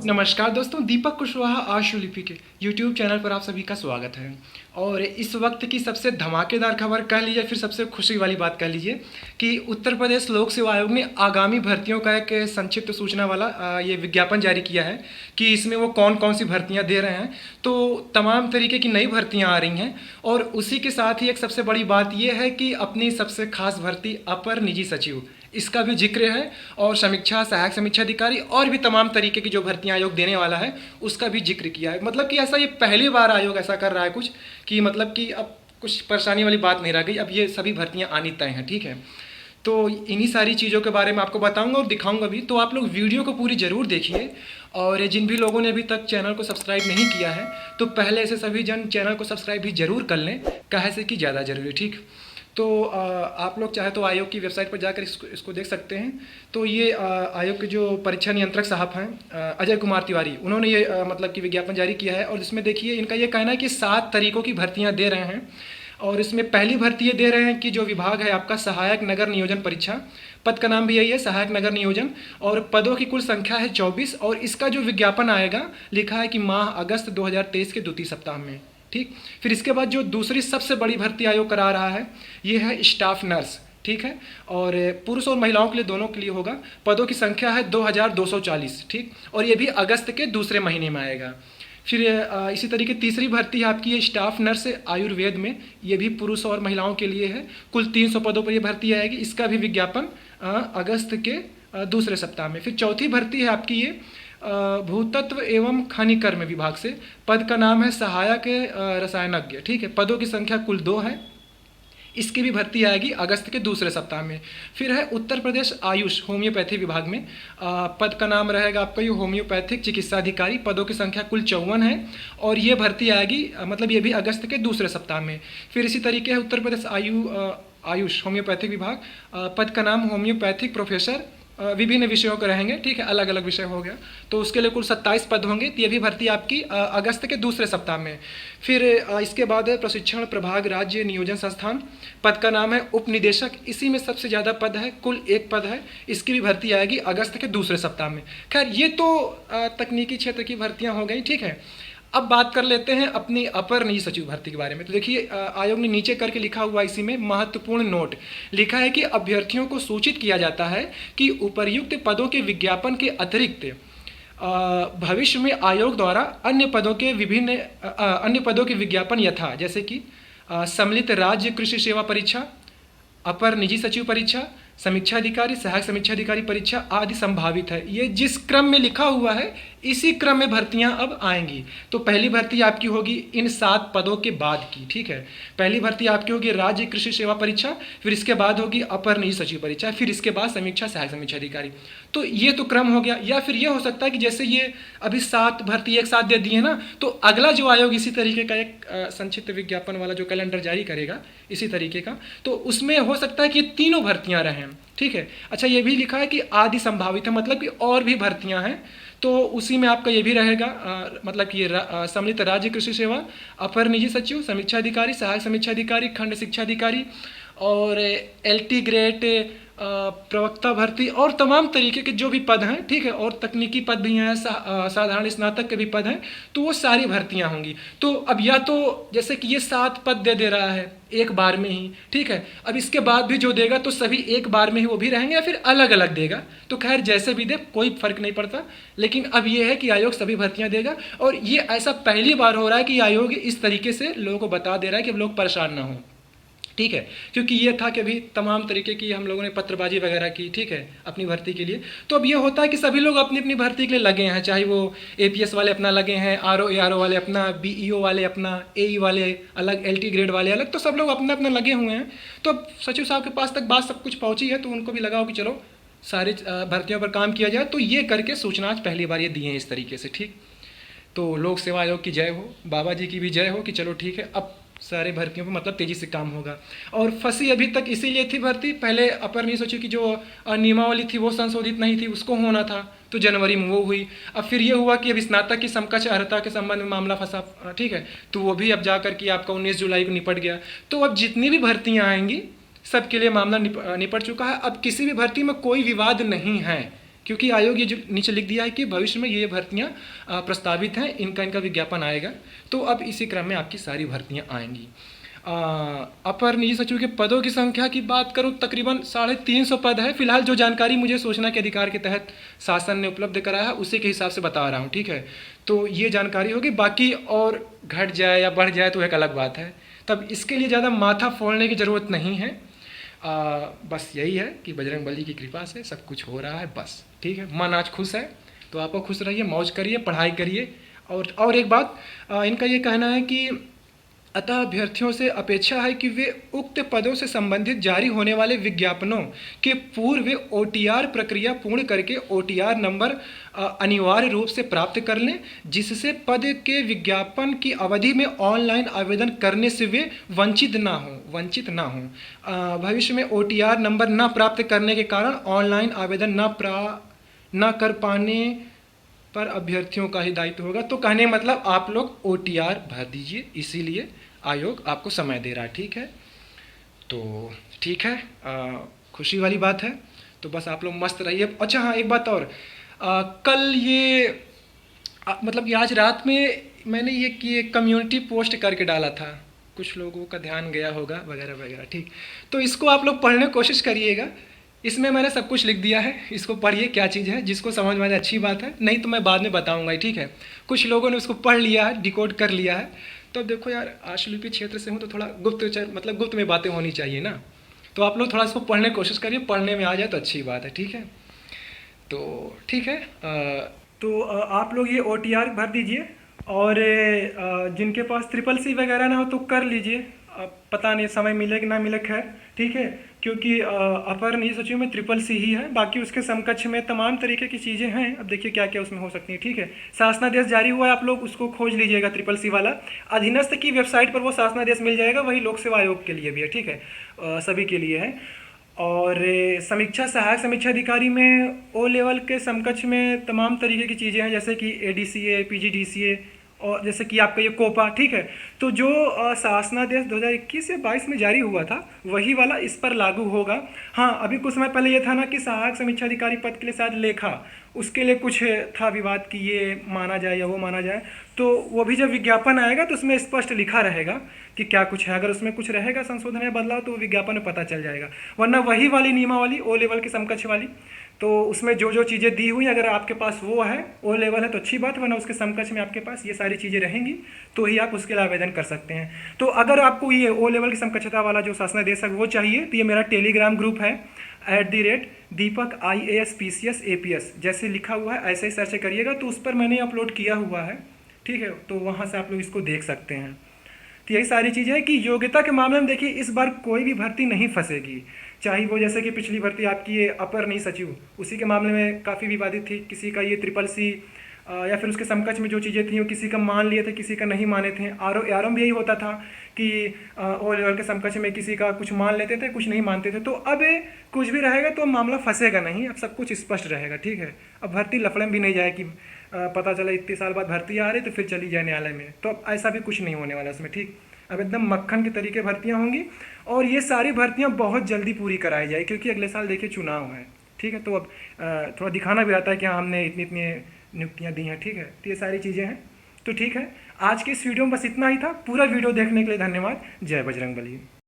नमस्कार दोस्तों, दीपक कुशवाहा आशुलिपि के YouTube चैनल पर आप सभी का स्वागत है। और इस वक्त की सबसे धमाकेदार खबर कह लीजिए, फिर सबसे खुशी वाली बात कह लीजिए कि उत्तर प्रदेश लोक सेवा आयोग ने आगामी भर्तियों का एक संक्षिप्त सूचना वाला ये विज्ञापन जारी किया है कि इसमें वो कौन कौन सी भर्तियां दे रहे हैं। तो तमाम तरीके की नई भर्तियां आ रही हैं और उसी के साथ ही एक सबसे बड़ी बात ये है कि अपनी सबसे खास भर्ती अपर निजी सचिव, इसका भी जिक्र है। और समीक्षा, सहायक समीक्षा अधिकारी और भी तमाम तरीके की जो भर्तियां आयोग देने वाला है उसका भी जिक्र किया है। मतलब कि ऐसा ये पहली बार आयोग ऐसा कर रहा है कुछ कि मतलब कि अब कुछ परेशानी वाली बात नहीं रह गई, अब ये सभी भर्तियां आनी तय हैं। ठीक है, तो इन्हीं सारी चीज़ों के बारे में आपको बताऊंगा और दिखाऊंगा भी। तो आप लोग वीडियो को पूरी ज़रूर देखिए। और जिन भी लोगों ने अभी तक चैनल को सब्सक्राइब नहीं किया है तो पहले से सभी जन चैनल को सब्सक्राइब भी जरूर कर लें, काहे से कि ज़्यादा जरूरी। ठीक, तो आप लोग चाहे तो आयोग की वेबसाइट पर जाकर इसको देख सकते हैं। तो ये आयोग के जो परीक्षा नियंत्रक साहब हैं अजय कुमार तिवारी, उन्होंने ये मतलब कि विज्ञापन जारी किया है। और इसमें देखिए इनका ये कहना है कि 7 तरीकों की भर्तियां दे रहे हैं। और इसमें पहली भर्ती ये दे रहे हैं कि जो विभाग है आपका सहायक नगर नियोजन परीक्षा, पद का नाम भी यही है, सहायक नगर नियोजन। और पदों की कुल संख्या है 24। और इसका जो विज्ञापन आएगा लिखा है कि माह अगस्त 2023 के द्वितीय सप्ताह में। ठीक, फिर इसके बाद जो दूसरी सबसे बड़ी भर्ती आयोग करा रहा है ये है स्टाफ नर्स। ठीक है, और पुरुष और महिलाओं के लिए दोनों के लिए होगा। पदों की संख्या है 2240। ठीक, और ये भी अगस्त के दूसरे महीने में आएगा। फिर इसी तरीके तीसरी भर्ती है आपकी ये स्टाफ नर्स आयुर्वेद में, ये भी पुरुष और महिलाओं के लिए है। कुल 300 पदों पर ये भर्ती आएगी। इसका भी विज्ञापन अगस्त के दूसरे सप्ताह में। फिर चौथी भर्ती है आपकी ये भूतत्व एवं खनिकर्म विभाग से, पद का नाम है सहायक रसायनज्ञ। ठीक है, पदों की संख्या कुल 2 है। इसकी भी भर्ती आएगी अगस्त के दूसरे सप्ताह में। फिर है उत्तर प्रदेश आयुष होम्योपैथी विभाग में, पद का नाम रहेगा आपका ये होम्योपैथिक चिकित्सा अधिकारी। पदों की संख्या कुल 54 है और ये भर्ती आएगी मतलब ये भी अगस्त के दूसरे सप्ताह में। फिर इसी तरीके है उत्तर प्रदेश आयुष होम्योपैथिक विभाग, पद का नाम होम्योपैथिक प्रोफेसर, विभिन्न विषयों के रहेंगे। ठीक है, अलग अलग विषय हो गया, तो उसके लिए कुल 27 पद होंगे। तो ये भी भर्ती आपकी अगस्त के दूसरे सप्ताह में। फिर इसके बाद है प्रशिक्षण प्रभाग राज्य नियोजन संस्थान, पद का नाम है उप निदेशक। इसी में सबसे ज़्यादा पद है, कुल 1 पद है। इसकी भी भर्ती आएगी अगस्त के दूसरे सप्ताह में। खैर ये तो तकनीकी क्षेत्र की भर्तियाँ हो गई। ठीक है, अब बात कर लेते हैं अपनी अपर निजी सचिव भर्ती के बारे में। तो देखिए आयोग ने नीचे करके लिखा हुआ इसी में महत्वपूर्ण नोट लिखा है कि अभ्यर्थियों को सूचित किया जाता है कि उपर्युक्त पदों के विज्ञापन के अतिरिक्त भविष्य में आयोग द्वारा अन्य पदों के विज्ञापन यथा जैसे कि सम्मिलित राज्य कृषि सेवा परीक्षा, अपर निजी सचिव परीक्षा, समीक्षा अधिकारी, सहायक समीक्षा अधिकारी परीक्षा आदि संभावित है। ये जिस क्रम में लिखा हुआ है इसी क्रम में भर्तियां अब आएंगी। तो पहली भर्ती आपकी होगी इन 7 पदों के बाद की। ठीक है, पहली भर्ती आपकी होगी राज्य कृषि सेवा परीक्षा, फिर इसके बाद होगी अपर निजी सचिव परीक्षा, फिर इसके बाद समीक्षा सहायक समीक्षा अधिकारी। तो ये तो क्रम हो गया। या फिर ये हो सकता है कि जैसे ये अभी 7 भर्ती एक साथ दे दी है ना, तो अगला जो आयोग इसी तरीके का एक संक्षिप्त विज्ञापन वाला जो कैलेंडर जारी करेगा इसी तरीके का, तो उसमें हो सकता है कि तीनों भर्तियां रहें। ठीक है, अच्छा ये भी लिखा है कि आदि संभावित है, मतलब कि और भी भर्तियां हैं। तो उसी में आपका ये भी रहेगा मतलब कि ये सम्मिलित राज्य कृषि सेवा, अपर निजी सचिव, समीक्षा अधिकारी, सहायक समीक्षा अधिकारी, खंड शिक्षा अधिकारी और LT ग्रेड प्रवक्ता भर्ती और तमाम तरीके के जो भी पद हैं। ठीक है, और तकनीकी पद भी हैं, साधारण स्नातक के भी पद हैं। तो वो सारी भर्तियां होंगी। तो अब या तो जैसे कि ये 7 पद दे रहा है एक बार में ही। ठीक है, अब इसके बाद भी जो देगा तो सभी एक बार में ही वो भी रहेंगे या फिर अलग अलग देगा। तो खैर जैसे भी दे कोई फर्क नहीं पड़ता, लेकिन अब ये है कि आयोग सभी भर्तियां देगा। और ये ऐसा पहली बार हो रहा है कि आयोग इस तरीके से लोगों को बता दे रहा है कि अब लोग परेशान ना हो। ठीक है, क्योंकि ये था कि अभी तमाम तरीके की हम लोगों ने पत्रबाजी वगैरह की। ठीक है, अपनी भर्ती के लिए। तो अब ये होता है कि सभी लोग अपनी अपनी भर्ती के लिए लगे हैं, चाहे वो APS वाले अपना लगे हैं, RO ARO वाले अपना, BEO वाले अपना, AE वाले अलग, LT ग्रेड वाले अलग, तो सब लोग अपना अपना लगे हुए हैं। तो अब सचिव साहब के पास तक बात सब कुछ पहुँची है, तो उनको भी लगा हो कि चलो सारी भर्तियों पर काम किया जाए। तो ये करके सूचना आज पहली बार ये दिए हैं इस तरीके से। ठीक, तो लोक सेवा आयोग की जय हो, बाबा जी की भी जय हो कि चलो ठीक है अब सारे भर्तियों पर मतलब तेज़ी से काम होगा। और फंसी अभी तक इसीलिए थी भर्ती, पहले अपर निजी सचिव की जो नियमावली थी वो संशोधित नहीं थी, उसको होना था, तो जनवरी में वो हुई। अब फिर ये हुआ कि अब स्नातक की समकक्ष अर्हता के संबंध में मामला फंसा। ठीक है, तो वो भी अब जा कर के आपका 19 जुलाई को निपट गया। तो अब जितनी भी भर्तियाँ आएंगी सबके लिए मामला निपट चुका है। अब किसी भी भर्ती में कोई विवाद नहीं है, क्योंकि आयोग ये जो नीचे लिख दिया है कि भविष्य में ये भर्तियाँ प्रस्तावित हैं, इनका विज्ञापन आएगा। तो अब इसी क्रम में आपकी सारी भर्तियाँ आएंगी। अपर निजी सचिव के पदों की संख्या की बात करूं, तकरीबन 350 पद है। फिलहाल जो जानकारी मुझे सूचना के अधिकार के तहत शासन ने उपलब्ध कराया है उसी के हिसाब से बता रहा हूं, ठीक है। तो ये जानकारी होगी, बाकी और घट जाए या बढ़ जाए तो एक अलग बात है। तब इसके लिए ज़्यादा माथा फोड़ने की ज़रूरत नहीं है। बस यही है कि बजरंगबली की कृपा से सब कुछ हो रहा है, बस ठीक है। मन आज खुश है तो आप खुश रहिए, मौज करिए, पढ़ाई करिए। और एक बात, इनका ये कहना है कि अतः अभ्यर्थियों से अपेक्षा है कि वे उक्त पदों से संबंधित जारी होने वाले विज्ञापनों के पूर्व OTR प्रक्रिया पूर्ण करके OTR नंबर अनिवार्य रूप से प्राप्त कर लें, जिससे पद के विज्ञापन की अवधि में ऑनलाइन आवेदन करने से वे वंचित ना हों। भविष्य में OTR नंबर न प्राप्त करने के कारण ऑनलाइन आवेदन न कर पाने पर अभ्यर्थियों का ही दायित्व होगा। तो कहने मतलब आप लोग OTR भर दीजिए, इसीलिए आयोग आपको समय दे रहा है, ठीक है। तो ठीक है, खुशी वाली बात है। तो बस आप लोग मस्त रहिए। अच्छा हाँ, एक बात और, कल ये मतलब कि आज रात में मैंने ये कम्युनिटी पोस्ट करके डाला था, कुछ लोगों का ध्यान गया होगा वगैरह वगैरह, ठीक। तो इसको आप लोग पढ़ने की कोशिश करिएगा। इसमें मैंने सब कुछ लिख दिया है, इसको पढ़िए क्या चीज़ है। जिसको समझ में आए अच्छी बात है, नहीं तो मैं बाद में बताऊंगा, ठीक है। कुछ लोगों ने उसको पढ़ लिया है, डिकोड कर लिया है। तो अब देखो यार, आशुलिपि क्षेत्र से हूँ तो थोड़ा गुप्त में बातें होनी चाहिए ना। तो आप लोग थोड़ा इसको पढ़ने की कोशिश करिए, पढ़ने में आ जाए तो अच्छी बात है, ठीक है। तो ठीक है, तो आप लोग ये OTR भर दीजिए, और जिनके पास CCC वगैरह ना हो तो कर लीजिए। पता नहीं समय मिले कि ना मिले, खैर ठीक है। क्योंकि अपर निजी सचिव में CCC ही है, बाकी उसके समकक्ष में तमाम तरीके की चीज़ें हैं। अब देखिए क्या क्या उसमें हो सकती है, ठीक है। शासनादेश जारी हुआ है, आप लोग उसको खोज लीजिएगा, CCC वाला। अधीनस्थ की वेबसाइट पर वो शासनादेश मिल जाएगा, वही लोक सेवा आयोग के लिए भी है, ठीक है, सभी के लिए है। और सहायक समीक्षा अधिकारी में O लेवल के समकक्ष में तमाम तरीके की चीज़ें हैं, जैसे कि ADCA, PGDCA, और जैसे कि आपका ये कोपा, ठीक है। तो जो शासनादेश 2021 या 22 में जारी हुआ था, वही वाला इस पर लागू होगा। हाँ, अभी कुछ समय पहले ये था ना कि सहायक समीक्षा अधिकारी पद के लिए शायद लेखा, उसके लिए कुछ था विवाद कि ये माना जाए या वो माना जाए। तो वो भी जब विज्ञापन आएगा तो उसमें स्पष्ट लिखा रहेगा कि क्या कुछ है। अगर उसमें कुछ रहेगा संशोधन या बदलाव तो विज्ञापन में पता चल जाएगा। वरना वही वाली नियमावली O लेवल की समकक्ष वाली, तो उसमें जो जो चीज़ें दी हुई, अगर आपके पास वो है, O लेवल है तो अच्छी बात, वरना उसके समकक्ष में आपके पास ये सारी चीज़ें रहेंगी तो ही आप उसके लिए आवेदन कर सकते हैं। तो अगर आपको ये O लेवल की समकक्षता वाला जो शासनादेश है वो चाहिए, तो ये मेरा टेलीग्राम ग्रुप है, @Deepak IAS PCS APS जैसे लिखा हुआ है, ऐसे ही सर्च करिएगा तो उस पर मैंने अपलोड किया हुआ है, ठीक है। तो वहाँ से आप लोग इसको देख सकते हैं। तो यही सारी चीज़ें हैं कि योग्यता के मामले में देखिए, इस बार कोई भी भर्ती नहीं फंसेगी। चाहे वो जैसे कि पिछली भर्ती आपकी ये अपर निजी सचिव, उसी के मामले में काफ़ी विवादित थी। किसी का ये CCC या फिर उसके समकक्ष में जो चीज़ें थी वो किसी का मान लिए थे, किसी का नहीं माने थे। आरओ भी यही होता था कि O लेवल के समकक्ष में किसी का कुछ मान लेते थे, कुछ नहीं मानते थे। तो अब कुछ भी रहेगा तो मामला फंसेगा नहीं, अब सब कुछ स्पष्ट रहेगा, ठीक है। अब भर्ती लफड़े में भी नहीं जाए कि पता चला इतने साल बाद भर्ती आ रही तो फिर चली जाए न्यायालय में, तो अब ऐसा भी कुछ नहीं होने वाला उसमें, ठीक। अब एकदम मक्खन के तरीके भर्तियाँ होंगी, और ये सारी भर्तियाँ बहुत जल्दी पूरी कराई जाए, क्योंकि अगले साल देखिए चुनाव है, ठीक है। तो अब थोड़ा दिखाना भी रहता है कि हाँ हमने इतनी इतनी नियुक्तियाँ दी हैं, ठीक है। तो ये सारी चीज़ें हैं। तो ठीक है, आज के इस वीडियो में बस इतना ही था। पूरा वीडियो देखने के लिए धन्यवाद। जय बजरंगबली।